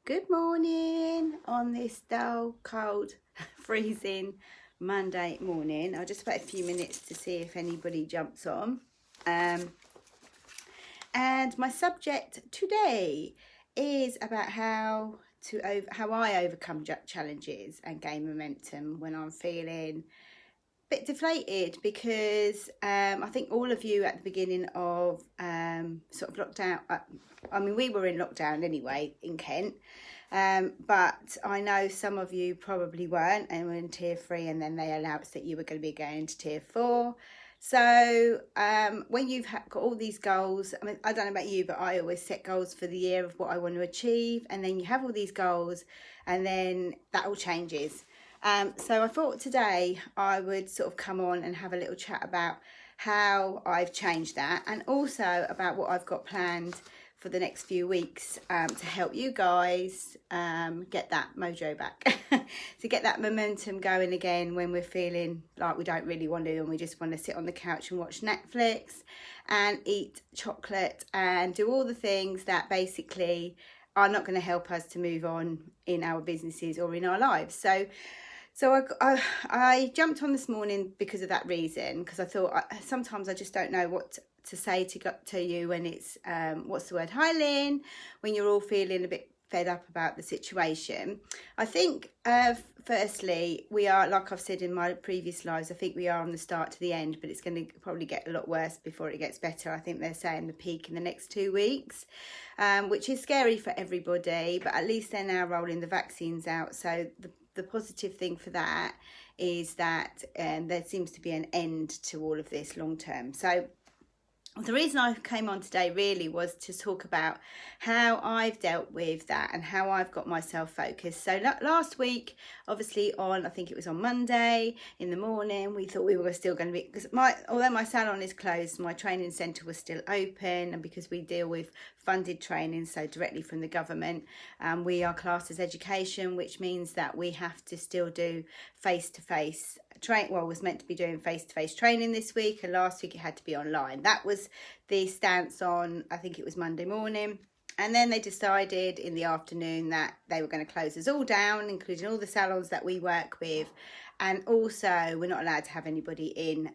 Good morning on this dull, cold, freezing Monday morning. I'll just wait a few minutes to see if anybody jumps on. And my subject today is about how I overcome challenges and gain momentum when I'm feeling a bit deflated, because I think all of you at the beginning of sort of lockdown, I mean, we were in lockdown anyway in Kent, but I know some of you probably weren't and were in tier 3, and then they announced that you were going to be going to tier 4. So when you've got all these goals, I mean, I don't know about you, but I always set goals for the year of what I want to achieve, and then you have all these goals and then that all changes. So I thought today I would sort of come on and have a little chat about how I've changed that, and also about what I've got planned for the next few weeks to help you guys get that mojo back, to get that momentum going again when we're feeling like we don't really want to, and we just want to sit on the couch and watch Netflix and eat chocolate and do all the things that basically are not going to help us to move on in our businesses or in our lives. So I jumped on this morning because of that reason, because I thought sometimes I just don't know what to say to you when it's, what's the word, hi Lynn, when you're all feeling a bit fed up about the situation. I think, firstly, we are, like I've said in my previous lives, I think we are on the start to the end, but it's going to probably get a lot worse before it gets better. I think they're saying the peak in the next 2 weeks, which is scary for everybody, but at least they're now rolling the vaccines out. So the positive thing for that is that there seems to be an end to all of this long term. So the reason I came on today really was to talk about how I've dealt with that and how I've got myself focused. So last week, obviously I think it was on Monday in the morning, we thought we were still going to be, because although my salon is closed, my training centre was still open, and because we deal with funded training, so directly from the government, we are classed as education, which means that we have to still do face-to-face was meant to be doing face-to-face training this week, and last week it had to be online. That was the stance on, I think it was Monday morning. And then they decided in the afternoon that they were going to close us all down, including all the salons that we work with. And also, we're not allowed to have anybody in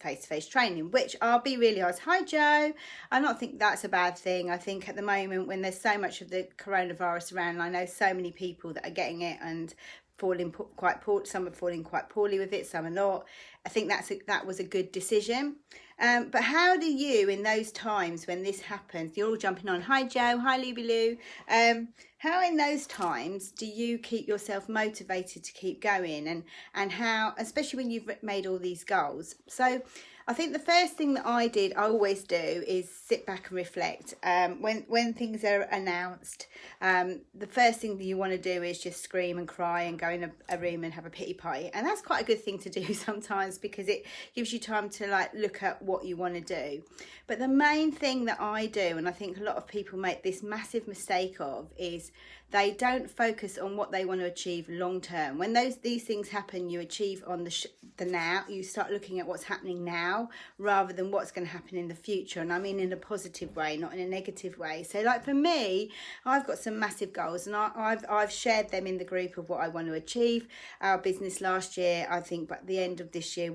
face-to-face training, which I'll be really honest. Hi, Joe. I don't think that's a bad thing. I think at the moment, when there's so much of the coronavirus around, I know so many people that are getting it and falling quite poor. Some are falling quite poorly with it, some are not. I think that was a good decision. But how do you, in those times when this happens, you're all jumping on, hi Joe, hi Luby Lou, how in those times do you keep yourself motivated to keep going, and how, especially when you've made all these goals? So I think the first thing that I always do, is sit back and reflect. When things are announced, the first thing that you want to do is just scream and cry and go in a room and have a pity party. And that's quite a good thing to do sometimes, because it gives you time to look at what you want to do. But the main thing that I do, and I think a lot of people make this massive mistake of, is they don't focus on what they want to achieve long term. When these things happen, you achieve on the now. You start looking at what's happening now rather than what's going to happen in the future. And I mean in a positive way, not in a negative way. So for me, I've got some massive goals, and I've shared them in the group of what I want to achieve. Our business last year, I think by the end of this year,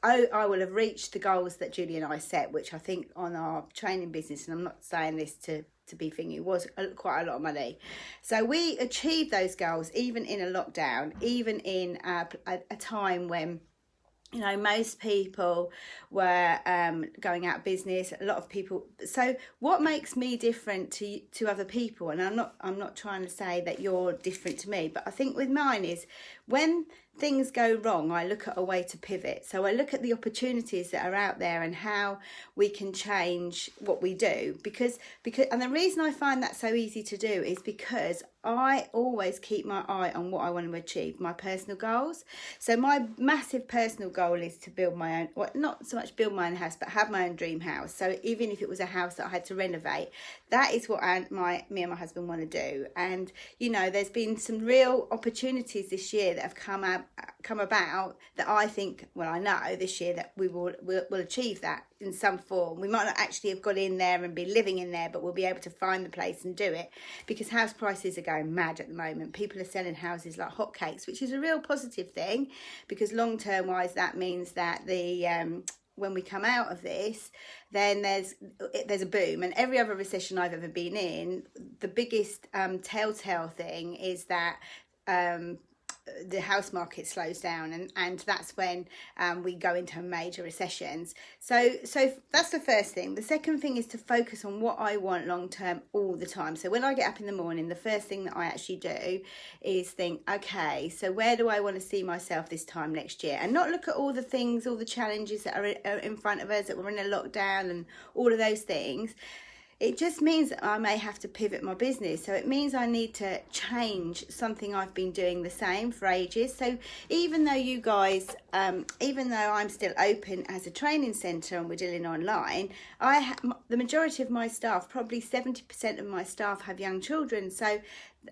I will have reached the goals that Julie and I set, which I think on our training business, and I'm not saying this to be thingy, it was quite a lot of money. So we achieved those goals even in a lockdown, even in a time when most people were going out of business, a lot of people. So what makes me different to other people, and I'm not trying to say that you're different to me, but I think with mine is, when things go wrong, I look at a way to pivot. So I look at the opportunities that are out there and how we can change what we do, because and the reason I find that so easy to do is because I always keep my eye on what I want to achieve, my personal goals. So my massive personal goal is to build my own, well, not so much build my own house, but have my own dream house. So even if it was a house that I had to renovate, that is what me and my husband want to do. And there's been some real opportunities this year that have come come about, that I think, well, I know this year that we'll achieve that in some form. We might not actually have got in there and be living in there, but we'll be able to find the place and do it, because house prices are going mad at the moment. People are selling houses like hotcakes, which is a real positive thing, because long term wise that means that when we come out of this, then there's a boom. And every other recession I've ever been in, the biggest telltale thing is that the house market slows down, and that's when we go into major recessions. So that's the first thing. The second thing is to focus on what I want long term all the time. So when I get up in the morning, the first thing that I actually do is think, okay, so where do I want to see myself this time next year, and not look at all the things, all the challenges that are in front of us, that we're in a lockdown and all of those things. It just means that I may have to pivot my business. So it means I need to change something I've been doing the same for ages. So even though you guys, even though I'm still open as a training centre and we're dealing online, the majority of my staff, probably 70% of my staff, have young children. So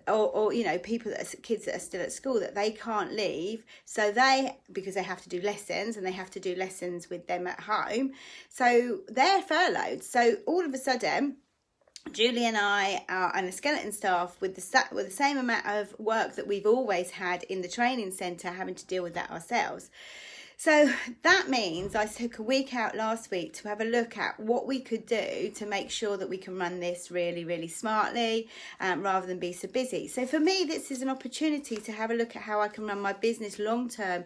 or you know, kids that are still at school, that they can't leave, so because they have to do lessons, and they have to do lessons with them at home, so they're furloughed. So all of a sudden, Julie and I and the skeleton staff with the same amount of work that we've always had in the training centre, having to deal with that ourselves. So that means I took a week out last week to have a look at what we could do to make sure that we can run this really, really smartly, rather than be so busy. So for me, this is an opportunity to have a look at how I can run my business long term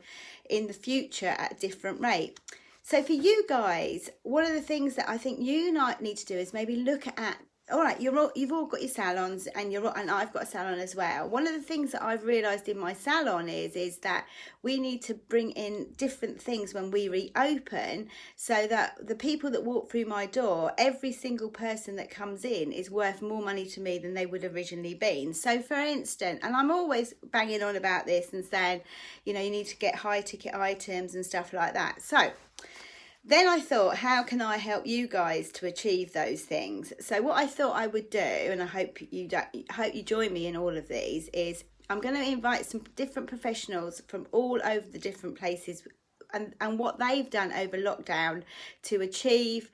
in the future at a different rate. So for you guys, one of the things that I think you need to do is maybe look at, all right, you've all got your salons, and I've got a salon as well. One of the things that I've realised in my salon is that we need to bring in different things when we reopen, so that the people that walk through my door, every single person that comes in is worth more money to me than they would have originally been. So for instance, and I'm always banging on about this and saying, you know, you need to get high ticket items and stuff like that. So then I thought, how can I help you guys to achieve those things? So what I thought I would do, and I hope you join me in all of these, is I'm going to invite some different professionals from all over the different places, and what they've done over lockdown to achieve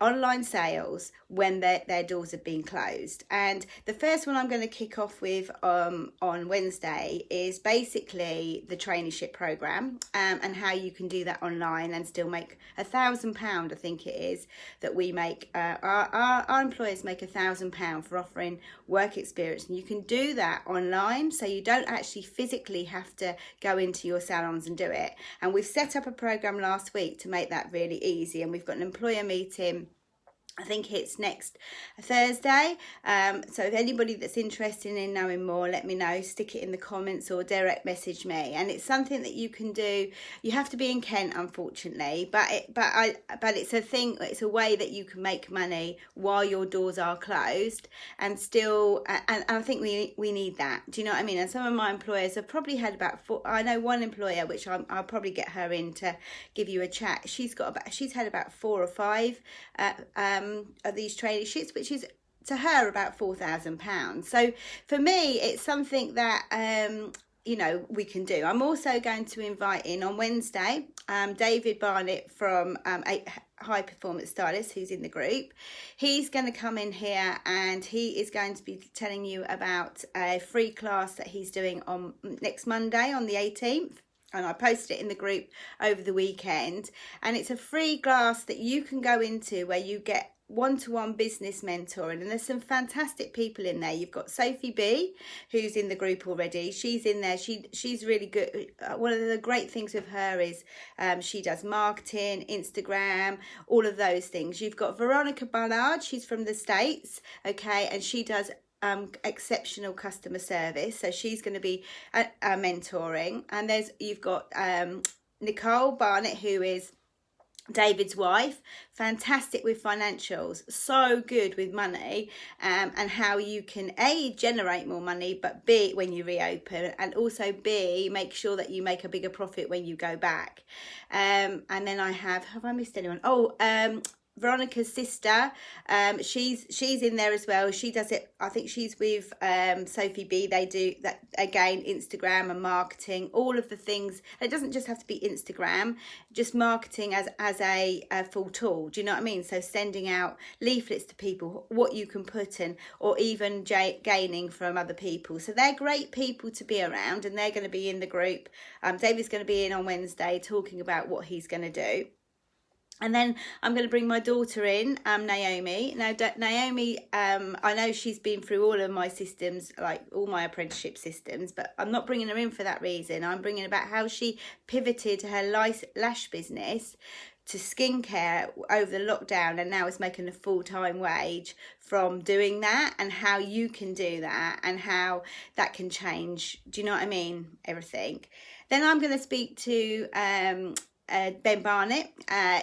online sales when their doors have been closed. And the first one I'm going to kick off with on Wednesday is basically the traineeship program, and how you can do that online and still make £1,000, I think it is, that we make. Our employers make £1,000 for offering work experience, and you can do that online, so you don't actually physically have to go into your salons and do it. And we've set up a program last week to make that really easy, and we've got an employer meeting, I think it's next Thursday. So if anybody that's interested in knowing more, let me know, stick it in the comments or direct message me. And it's something that you can do. You have to be in Kent, unfortunately, but it's a thing. It's a way that you can make money while your doors are closed, and still. And I think we need that. Do you know what I mean? And some of my employers have probably had about 4. I know one employer, which I'll probably get her in to give you a chat. She's had about 4 or 5. Of these traineeships, which is to her about £4,000. So for me, it's something that you know, we can do. I'm also going to invite in on Wednesday David Barnett from High Performance Stylist, who's in the group. He's going to come in here, and he is going to be telling you about a free class that he's doing on next Monday, on the 18th. And I posted it in the group over the weekend, and it's a free class that you can go into where you get one-to-one business mentoring, and there's some fantastic people in there. You've got Sophie B, who's in the group already. She's in there. She's really good. One of the great things with her is she does marketing, Instagram, all of those things. You've got Veronica Ballard. She's from the States, okay, and she does exceptional customer service, so she's going to be mentoring. And you've got Nicole Barnett, who is David's wife, fantastic with financials, so good with money, and how you can A, generate more money, but B, when you reopen, and also B, make sure that you make a bigger profit when you go back. And then I have I missed anyone? Veronica's sister, she's in there as well. She does it, I think she's with Sophie B. They do that again, Instagram and marketing, all of the things. It doesn't just have to be Instagram, just marketing as a full tool. Do you know what I mean? So sending out leaflets to people, what you can put in, or even gaining from other people. So they're great people to be around, and they're going to be in the group. David's going to be in on Wednesday talking about what he's going to do. And then I'm going to bring my daughter in, Naomi. Now, Naomi, I know she's been through all of my systems, like all my apprenticeship systems, but I'm not bringing her in for that reason. I'm bringing about how she pivoted her lash business to skincare over the lockdown, and now is making a full-time wage from doing that, and how you can do that and how that can change. Do you know what I mean? Everything. Then I'm going to speak to Ben Barnett.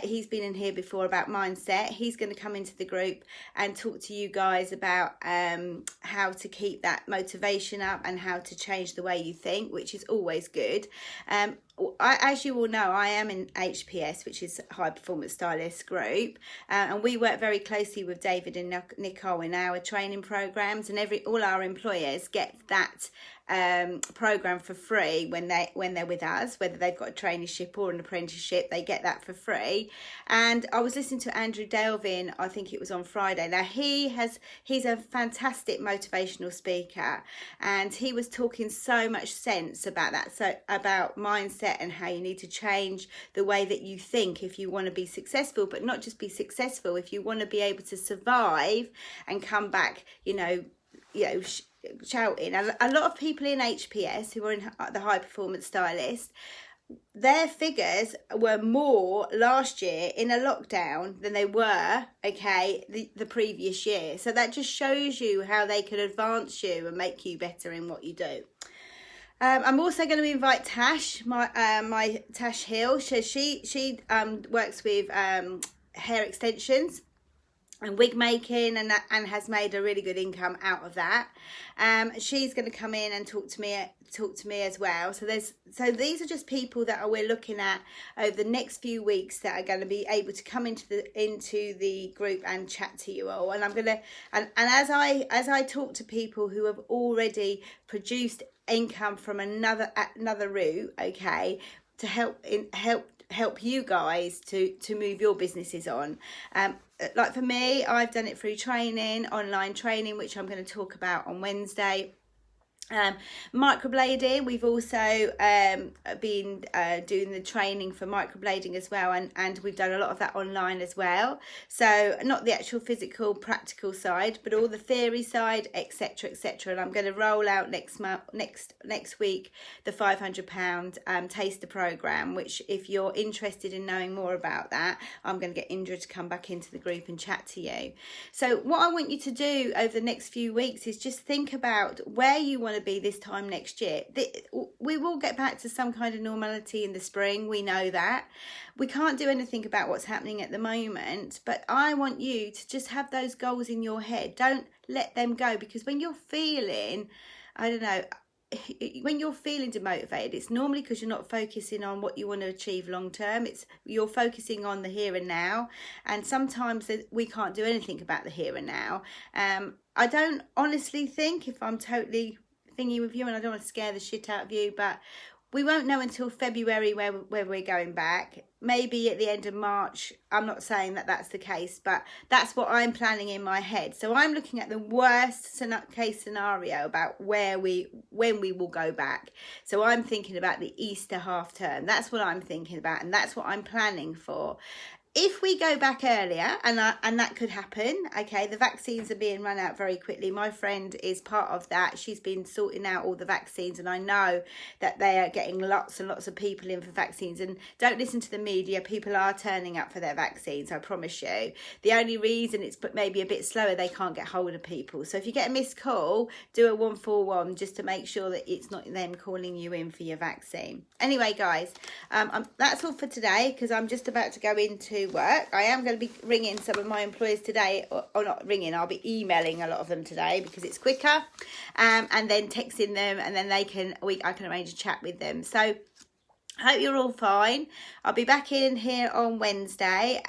He's been in here before about mindset. He's going to come into the group and talk to you guys about how to keep that motivation up and how to change the way you think, which is always good. As you all know, I am in HPS, which is High Performance Stylist Group, and we work very closely with David and Nicole in our training programs, and all our employers get that program for free when they're with us, whether they've got a traineeship or an apprenticeship. They get that for free. And I was listening to Andrew Delvin, I think it was on Friday. Now he's a fantastic motivational speaker, and he was talking so much sense about that, so about mindset and how you need to change the way that you think if you want to be successful, but not just be successful, if you want to be able to survive and come back, shouting. A lot of people in HPS who are in the High Performance Stylist, their figures were more last year in a lockdown than they were the previous year. So that just shows you how they can advance you and make you better in what you do. I'm also going to invite Tash, my Tash Hill. So she works with hair extensions and wig making, and has made a really good income out of that. She's going to come in and talk to me as well. So these are just people that we're looking at over the next few weeks that are going to be able to come into the group and chat to you all. And I'm gonna and as I talk to people who have already produced income from another route, to help you guys to move your businesses on. Like for me, I've done it through training, online training, which I'm going to talk about on Wednesday. Microblading, we've also been doing the training for microblading as well, and we've done a lot of that online as well. So not the actual physical practical side, but all the theory side, etc, etc. And I'm going to roll out next week the £500 taster program, which if you're interested in knowing more about that, I'm going to get Indra to come back into the group and chat to you. So what I want you to do over the next few weeks is just think about where you want to be this time next year. We will get back to some kind of normality in the spring. We know that. We can't do anything about what's happening at the moment, but I want you to just have those goals in your head. Don't let them go, because when you're feeling, when you're feeling demotivated, it's normally because you're not focusing on what you want to achieve long term. You're focusing on the here and now, and sometimes we can't do anything about the here and now. I don't honestly think, if I'm totally thingy with you, and I don't want to scare the shit out of you, but we won't know until February where we're going back. Maybe at the end of March. I'm not saying that that's the case, but that's what I'm planning in my head. So I'm looking at the worst case scenario about when we will go back. So I'm thinking about the Easter half term. That's what I'm thinking about, and that's what I'm planning for. If we go back earlier, and that could happen, the vaccines are being run out very quickly. My friend is part of that. She's been sorting out all the vaccines, and I know that they are getting lots and lots of people in for vaccines. And don't listen to the media. People are turning up for their vaccines, I promise you. The only reason it's maybe a bit slower, they can't get hold of people. So if you get a missed call, do a 141 just to make sure that it's not them calling you in for your vaccine. Anyway, guys, that's all for today, because I'm just about to go into work. I am going to be ringing some of my employers today, or not ringing, I'll be emailing a lot of them today because it's quicker, and then texting them, and then I can arrange a chat with them. So I hope you're all fine. I'll be back in here on Wednesday.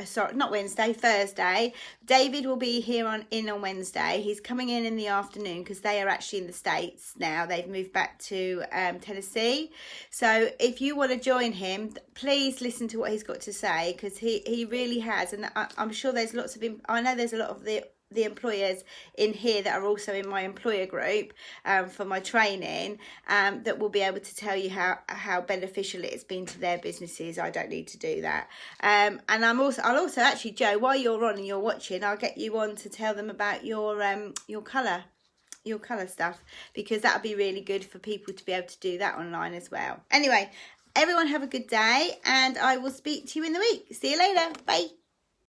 sorry, not Wednesday, Thursday. David will be here on Wednesday. He's coming in the afternoon because they are actually in the States now. They've moved back to Tennessee. So if you want to join him, please listen to what he's got to say, because he really has. And I'm sure there's lots of, I know there's a lot of the employers in here that are also in my employer group for my training, that will be able to tell you how beneficial it's been to their businesses. I don't need to do that. And I'll also actually, Jo, while you're on and you're watching, I'll get you on to tell them about your colour stuff, because that'll be really good for people to be able to do that online as well. Anyway, everyone have a good day, and I will speak to you in the week. See you later. Bye.